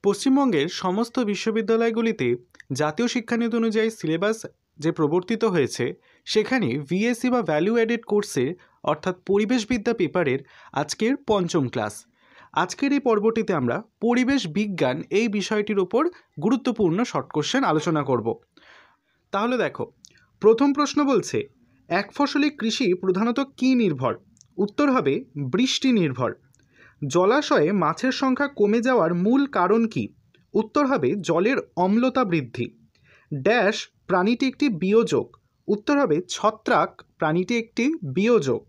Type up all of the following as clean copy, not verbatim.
পশ্চিমবঙ্গের সমস্ত বিশ্ববিদ্যালয়গুলিতে জাতীয় শিক্ষানীতি অনুযায়ী সিলেবাস যে প্রবর্তিত হয়েছে সেখানে ভিএসসি বা ভ্যালু অ্যাডেড কোর্সের অর্থাৎ পরিবেশবিদ্যা পেপারের আজকের পঞ্চম ক্লাস। আজকের এই পর্বটিতে আমরা পরিবেশ বিজ্ঞান এই বিষয়টির ওপর গুরুত্বপূর্ণ শর্ট কোশ্চেন আলোচনা করব। তাহলে দেখো, প্রথম প্রশ্ন বলছে, এক ফসলি কৃষি প্রধানত কী নির্ভর? উত্তর হবে বৃষ্টি নির্ভর। জলাশয়ে মাছের সংখ্যা কমে যাওয়ার মূল কারণ কি? উত্তর হবে জলের অম্লতা বৃদ্ধি। ড্যাশ প্রাণীটি একটি বিয়োজক। উত্তর হবে ছত্রাক প্রাণীটি একটি বিয়োজক।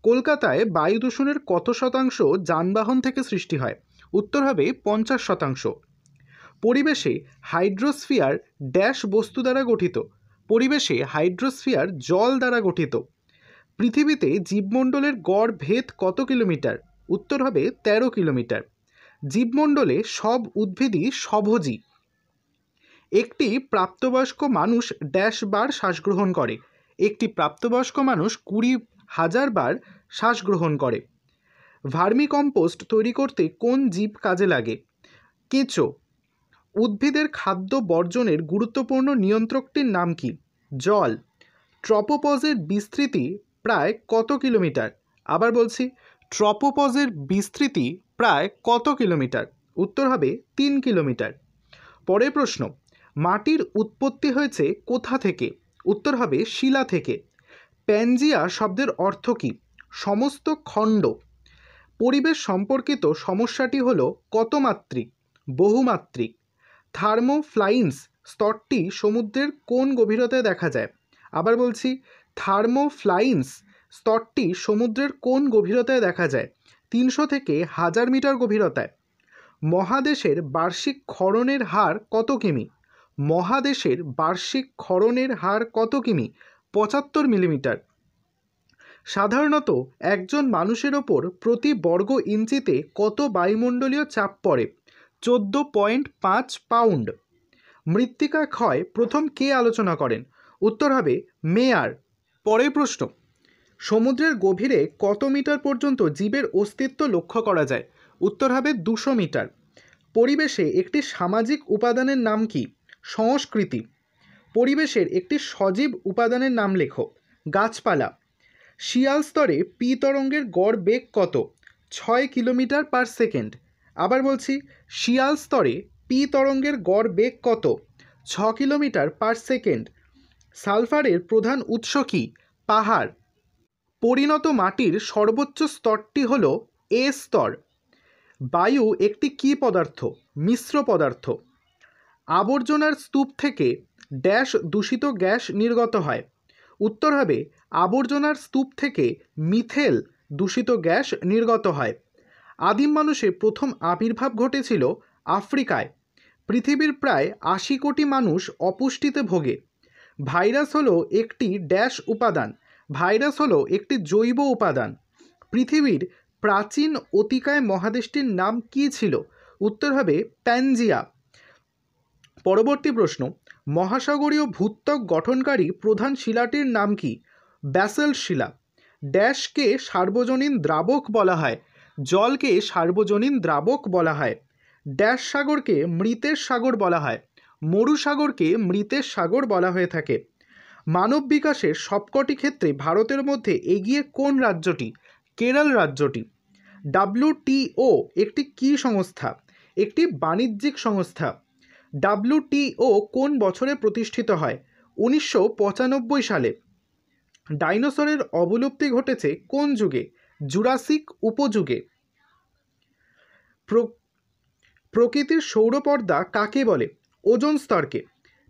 কলকাতায় বায়ু দূষণের কত শতাংশ যানবাহন থেকে সৃষ্টি হয়? উত্তর হবে 50%। পরিবেশে হাইড্রোস্ফিয়ার ড্যাশ বস্তু দ্বারা গঠিত? পরিবেশে হাইড্রোস্ফিয়ার জল দ্বারা গঠিত। পৃথিবীতে জীবমণ্ডলের গড় ভেদ কত কিলোমিটার? উত্তর হবে 13 কিলোমিটার। জীবমণ্ডলে সব উদ্ভিদই স্বভোজী। একটি প্রাপ্তবয়স্ক মানুষ ড্যাশ বার শ্বাস গ্রহণ করে? একটি প্রাপ্তবয়স্ক মানুষ 20,000 বার শ্বাস গ্রহণ করে। ভার্মিকম্পোস্ট তৈরি করতে কোন জীব কাজে লাগে? কেঁচো। উদ্ভিদের খাদ্য বর্জনের গুরুত্বপূর্ণ নিয়ন্ত্রকটির নাম কি? জল। ট্রপোপজের বিস্তৃতি প্রায় কত কিলোমিটার? আবার বলছি, ট্রপোপজের বিস্তৃতি প্রায় কত কিলোমিটার? উত্তর হবে 3 কিলোমিটার। পরের প্রশ্ন, মাটির উৎপত্তি হয়েছে কোথা থেকে? উত্তর হবে শিলা থেকে। প্যানজিয়া শব্দের অর্থ কী? সমস্ত খণ্ড। পরিবেশ সম্পর্কিত সমস্যাটি হল কত মাত্রিক? বহুমাত্রিক। থার্মোফ্লাইন্স স্তরটি সমুদ্রের কোন গভীরতায় দেখা যায়? আবার বলছি, থার্মোফ্লাইন্স স্তরটি সমুদ্রের কোন গভীরতায় দেখা যায়? 300 থেকে 1000 মিটার গভীরতায়। মহাদেশের বার্ষিক ক্ষরণের হার কত কিমি? মহাদেশের বার্ষিক ক্ষরণের হার কত কিমি? 75 মিলিমিটার। সাধারণত একজন মানুষের ওপর প্রতি বর্গ ইঞ্চিতে কত বায়ুমণ্ডলীয় চাপ পড়ে? 14.5 পাউন্ড। মৃত্তিকা ক্ষয় প্রথম কে আলোচনা করেন? উত্তর হবে মেয়ার। পরের প্রশ্ন, সমুদ্রের গভীরে কত মিটার পর্যন্ত জীবের অস্তিত্ব লক্ষ্য করা যায়? উত্তর হবে 200 মিটার। পরিবেশে একটি সামাজিক উপাদানের নাম কি? সংস্কৃতি। পরিবেশের একটি সজীব উপাদানের নাম লেখো। গাছপালা। শিয়াল স্তরে পি তরঙ্গের গড় বেগ কত? 6 কিলোমিটার পার সেকেন্ড। আবার বলছি, শিয়াল স্তরে পি তরঙ্গের গড় বেগ কত? 6 কিলোমিটার পার সেকেন্ড। সালফারের প্রধান উৎস কি? পাহাড়। পরিণত মাটির সর্বোচ্চ স্তরটি হল এ স্তর। বায়ু একটি কী পদার্থ? মিশ্র পদার্থ। আবর্জনার স্তূপ থেকে ড্যাশ দূষিত গ্যাস নির্গত হয়? উত্তর হবে আবর্জনার স্তূপ থেকে মিথেল দূষিত গ্যাস নির্গত হয়। আদিম মানুষের প্রথম আবির্ভাব ঘটেছিল আফ্রিকায়। পৃথিবীর প্রায় 80 কোটি মানুষ অপুষ্টিতে ভোগে। ভাইরাস হলো একটি ড্যাশ উপাদান। ভাইরাস হলো একটি জৈব উপাদান। পৃথিবীর প্রাচীন অতিকায় মহাদেশটির নাম কী ছিল? উত্তর হবে প্যানজিয়া। পরবর্তী প্রশ্ন, মহাসাগরীয় ভূত্বক গঠনকারী প্রধান শিলাটির নাম কি? ব্যাসল্ট শিলা। ড্যাশকে সার্বজনীন দ্রাবক বলা হয়? জলকে সার্বজনীন দ্রাবক বলা হয়। ড্যাশ সাগরকে মৃতের সাগর বলা হয়? মরুসাগরকে মৃতের সাগর বলা হয়ে থাকে। মানব বিকাশের সবকটি ক্ষেত্রে ভারতের মধ্যে এগিয়ে কোন রাজ্যটি? কেরল রাজ্যটি। WTO একটি কী সংস্থা? একটি বাণিজ্যিক সংস্থা। WTO কোন বছরে প্রতিষ্ঠিত হয়? 1995 সালে। ডাইনোসরের অবলুপ্তি ঘটেছে কোন যুগে? জুরাসিক উপযুগে। প্রকৃতির সৌরপর্দা কাকে বলে? ওজোন স্তরকে।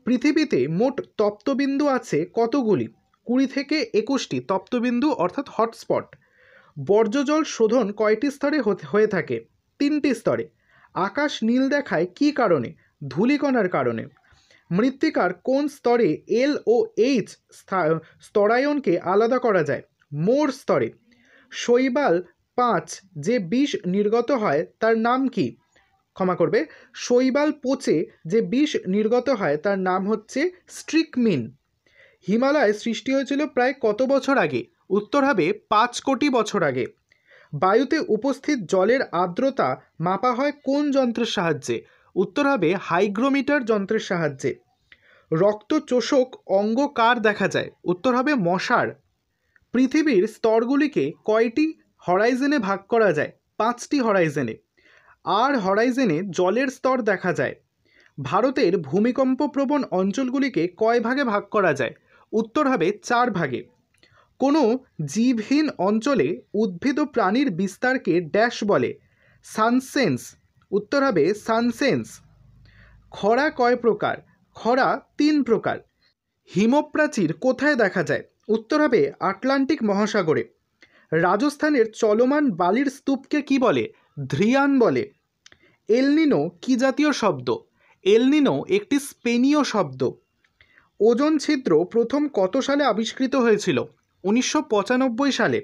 পৃথিবীতে মোট তপ্তবিন্দু আছে কতগুলি? 20 থেকে 21টি তপ্তবিন্দু অর্থাৎ হটস্পট। বর্জ্যজল শোধন কয়টি স্তরে হয়ে থাকে? 3টি স্তরে। আকাশ নীল দেখায় কী কারণে? ধূলিকণার কারণে। মৃত্তিকার কোন স্তরে এল ও এইচ স্তরায়নকে আলাদা করা যায়? মোর স্তরে। শৈবাল 5 যে বিষ নির্গত হয় তার নাম কি? ক্ষমা করবে, শৈবাল পচে যে বিষ নির্গত হয় তার নাম হচ্ছে স্ট্রিকমিন। হিমালয় সৃষ্টি হয়েছিল প্রায় কত বছর আগে? উত্তর হবে 5 কোটি বছর আগে। বায়ুতে উপস্থিত জলের আর্দ্রতা মাপা হয় কোন যন্ত্রের সাহায্যে? উত্তর হবে হাইগ্রোমিটার যন্ত্রের সাহায্যে। রক্তচোষক অঙ্গ কার দেখা যায়? উত্তর হবে মশার। পৃথিবীর স্তরগুলিকে কয়টি হরাইজনে ভাগ করা যায়? 5টি হরাইজনে। আর হরাইজনে জলের স্তর দেখা যায়। ভারতের ভূমিকম্প প্রবণ অঞ্চলগুলিকে কয় ভাগে ভাগ করা যায়? উত্তর হবে 4 ভাগে। কোনো জীবহীন অঞ্চলে উদ্ভিদ ও প্রাণীর বিস্তারকে ড্যাশ বলে? সানসেন্স। উত্তর হবে সানসেন্স। খরা কয় প্রকার? খরা 3 প্রকার। হিমপ্রাচীর কোথায় দেখা যায়? উত্তর হবে আটলান্টিক মহাসাগরে। রাজস্থানের চলমান বালির স্তূপকে কি বলে? ধ্রিয়ান বলে। এলনিনো কি জাতীয় শব্দ? এলনিনো একটি স্পেনীয় শব্দ। ওজোন ছিদ্র প্রথম কত সালে আবিষ্কৃত হয়েছিল? 1995 সালে।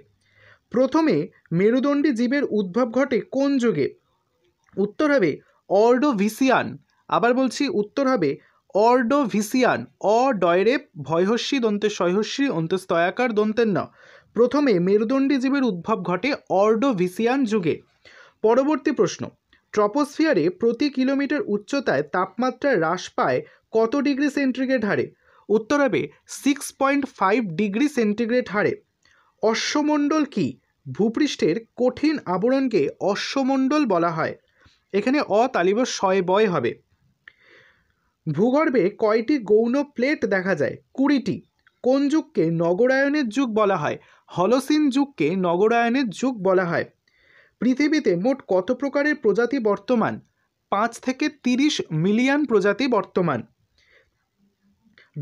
প্রথমে মেরুদণ্ডী জীবের উদ্ভব ঘটে কোন যুগে? উত্তর হবে অর্ডোভিসিয়ান। আবার বলছি, উত্তর হবে অর্ডোভিসিয়ান। ডয়রেপ ভয়হস্যি দন্তে সহস্যি অন্ত্যস্তয়াকার দন্তের ন। প্রথমে মেরুদণ্ডী জীবের উদ্ভব ঘটে অর্ডোভিসিয়ান যুগে। পরবর্তী প্রশ্ন, ট্রপোস্ফিয়ারে প্রতি কিলোমিটার উচ্চতায় তাপমাত্রা হ্রাস পায় কত ডিগ্রি সেন্টিগ্রেড হারে? উত্তর হবে 6.5 ডিগ্রি সেন্টিগ্রেড হারে। অশ্বমণ্ডল কি? ভূপৃষ্ঠের কঠিন আবরণকে অশ্বমণ্ডল বলা হয়। এখানে তালিব শয় বয় হবে। ভূগর্ভে কয়টি গৌণ প্লেট দেখা যায়? 20টি। কোন যুগকে নগরায়নের যুগ বলা হয়? হলোসিন যুগকে নগরায়নের যুগ বলা হয়। পৃথিবীতে মোট কত প্রকারের প্রজাতি বর্তমান? 5 থেকে 30 মিলিয়ন প্রজাতি বর্তমান।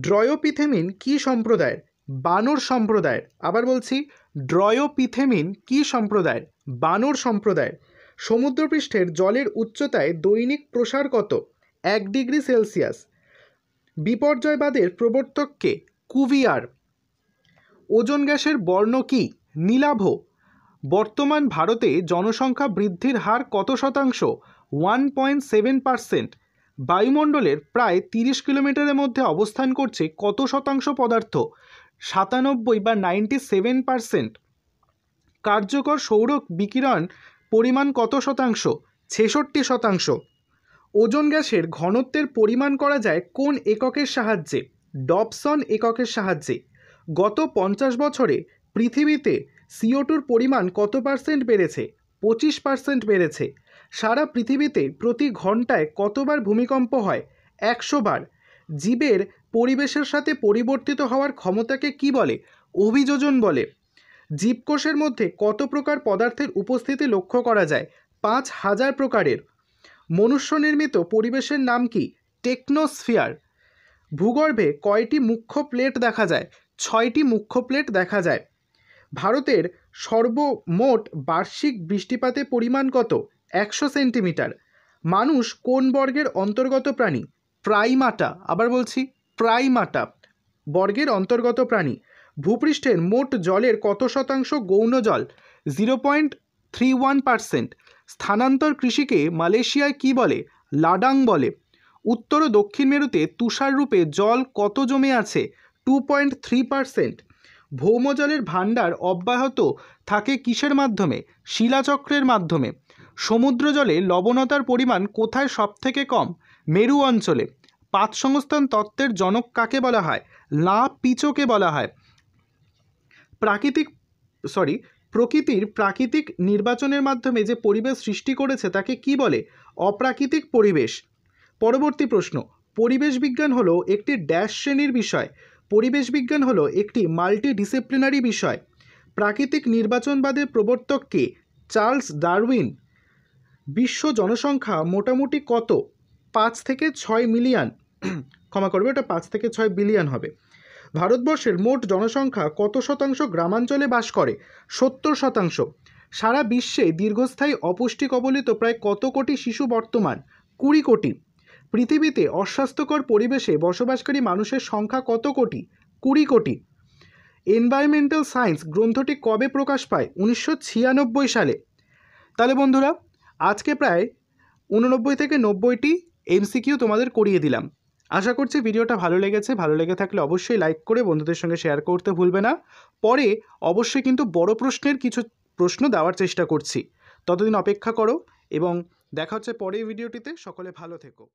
ড্রয়োপিথেমিন কি সম্প্রদায়ের? বানর সম্প্রদায়ের। আবার বলছি, ড্রয়োপিথেমিন কি সম্প্রদায়ের? বানর সম্প্রদায়ের। সমুদ্রপৃষ্ঠের জলের উচ্চতায় দৈনিক প্রসার কত? 1 ডিগ্রি সেলসিয়াস। বিপর্যয়বাদের প্রবর্তককে? কুভিয়ার। ওজোন গ্যাসের বর্ণ কি? নীলাভ। বর্তমান ভারতে জনসংখ্যা বৃদ্ধির হার কত শতাংশ? 1.7%। বায়ুমণ্ডলের প্রায় 30 কিলোমিটারের মধ্যে অবস্থান করছে কত শতাংশ পদার্থ? 97 বা 97%। কার্যকর সৌর বিকিরণ পরিমাণ কত শতাংশ? 66%। ওজোন গ্যাসের ঘনত্বের পরিমাণ করা যায় কোন এককের সাহায্যে? ডবসন এককের সাহায্যে। গত 50 বছরে পৃথিবীতে CO2-র পরিমাণ কত পার্সেন্ট বেড়েছে? 25% বেড়েছে। সারা পৃথিবীতে প্রতি ঘন্টায় কতবার ভূমিকম্প হয়? 100 বার। জীবের পরিবেশের সাথে পরিবর্তিত হওয়ার ক্ষমতাকে কি বলে? অভিযোজন বলে। জীবকোষের মধ্যে কত প্রকার পদার্থের উপস্থিতি লক্ষ্য করা যায়? 5000 প্রকারের। মনুষ্য নির্মিত পরিবেশের নাম কি? টেকনোস্ফিয়ার। ভূগর্ভে কয়টি মুখ্য প্লেট দেখা যায়? 6টি মুখ্য প্লেট দেখা যায়। ভারতের সর্বমোট বার্ষিক বৃষ্টিপাতের পরিমাণ কত? 100 সেন্টিমিটার। মানুষ কোন বর্গের অন্তর্গত প্রাণী? প্রাইমাটা। আবার বলছি, প্রাইমাটা বর্গের অন্তর্গত প্রাণী। ভূপৃষ্ঠের মোট জলের কত শতাংশ গৌণ জল? 0.31%। স্থানান্তর কৃষিকে মালয়েশিয়ায় কি বলে? লাডাং বলে। উত্তর ও দক্ষিণ মেরুতে তুষার রূপে জল কত জমে আছে? 2.3%। ভৌমজলের ভাণ্ডার অব্যাহত থাকে কিসের মাধ্যমে? শিলাচক্রের মাধ্যমে। সমুদ্র জলে লবণতার পরিমাণ কোথায় সবথেকে কম? মেরু অঞ্চলে। পাত সংস্থান তত্ত্বের জনক কাকে বলা হয়? লা পিচোকে বলা হয়। প্রকৃতির প্রাকৃতিক নির্বাচনের মাধ্যমে যে পরিবেশ সৃষ্টি করেছে তাকে কি বলে? অপ্রাকৃতিক পরিবেশ। পরবর্তী প্রশ্ন, পরিবেশ বিজ্ঞান হলো একটি ড্যাশ শ্রেণীর বিষয়। পরিবেশ বিজ্ঞান হলো একটি মাল্টিডিসিপ্লিনারি বিষয়। প্রাকৃতিক নির্বাচনবাদের প্রবর্তক কে? Charles Darwin. বিশ্ব জনসংখ্যা মোটামুটি কত? 5 থেকে 6 মিলিয়ন। ক্ষমা করবে, ওটা 5 থেকে 6 বিলিয়ন হবে। ভারতবর্ষের মোট জনসংখ্যা কত শতাংশ গ্রামাঞ্চলে বাস করে? 70%। সারা বিশ্বে দীর্ঘস্থায়ী অপুষ্টি কবলিত প্রায় কত কোটি শিশু বর্তমান? 20 কোটি। পৃথিবীতে অস্বাস্থ্যকর পরিবেশে বসবাসকারী মানুষের সংখ্যা কত কোটি? 20 কোটি। এনভায়রনমেন্টাল সায়েন্স গ্রন্থটি কবে প্রকাশ পায়? 1996 সালে। তাহলে বন্ধুরা, আজকে প্রায় 89 থেকে 90টি MCQ তোমাদের করিয়ে দিলাম। আশা করছি ভিডিওটা ভালো লেগেছে। ভালো লেগে থাকলে অবশ্যই লাইক করে বন্ধুদের সঙ্গে শেয়ার করতে ভুলবে না। পরে অবশ্যই কিন্তু বড় প্রশ্নের কিছু প্রশ্ন দেওয়ার চেষ্টা করছি। ততদিন অপেক্ষা করো এবং দেখা হচ্ছে পরের ভিডিওটিতে। সকলে ভালো থেকো।